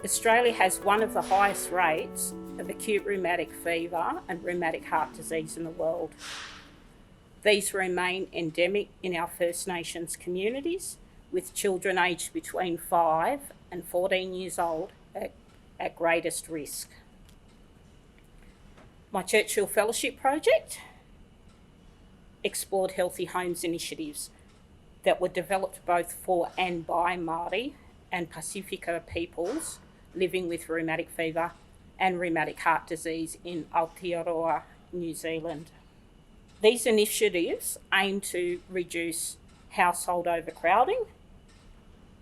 Australia has one of the highest rates of acute rheumatic fever and rheumatic heart disease in the world. These remain endemic in our First Nations communities, with children aged between 5 and 14 years old at greatest risk. My Churchill Fellowship project explored healthy homes initiatives that were developed both for and by Māori and Pasifika peoples living with rheumatic fever and rheumatic heart disease in Aotearoa, New Zealand. These initiatives aim to reduce household overcrowding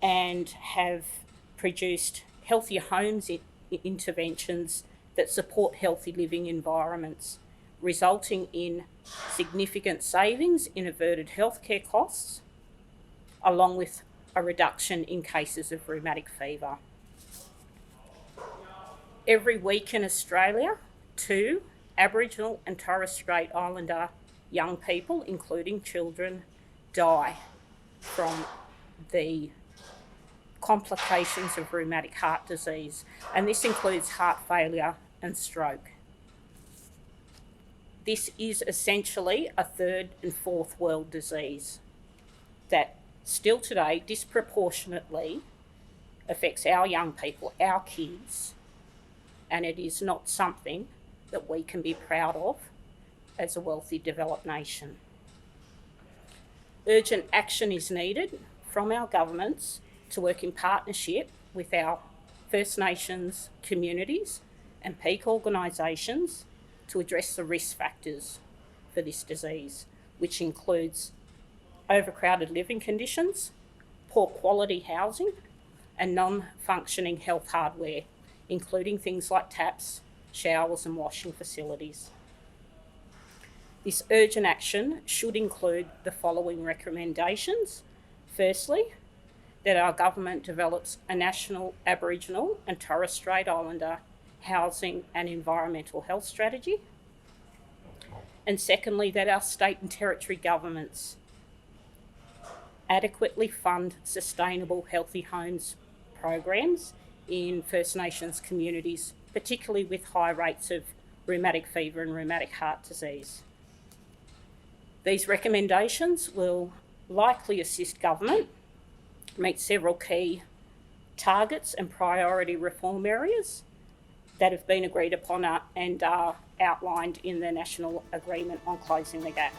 and have produced healthier homes interventions that support healthy living environments, resulting in significant savings in averted healthcare costs, along with a reduction in cases of rheumatic fever. Every week in Australia, 2 Aboriginal and Torres Strait Islander young people, including children, die from the complications of rheumatic heart disease, and this includes heart failure and stroke. This is essentially a third and fourth world disease that still today disproportionately affects our young people, our kids, and it is not something that we can be proud of as a wealthy developed nation. Urgent action is needed from our governments to work in partnership with our First Nations communities and peak organisations to address the risk factors for this disease, which includes overcrowded living conditions, poor quality housing, and non-functioning health hardware, including things like taps, showers and washing facilities. This urgent action should include the following recommendations. Firstly, that our government develops a national Aboriginal and Torres Strait Islander housing and environmental health strategy. And secondly, that our state and territory governments adequately fund sustainable healthy homes programs in First Nations communities, particularly with high rates of rheumatic fever and rheumatic heart disease. These recommendations will likely assist government meet several key targets and priority reform areas that have been agreed upon and are outlined in the National Agreement on Closing the Gap.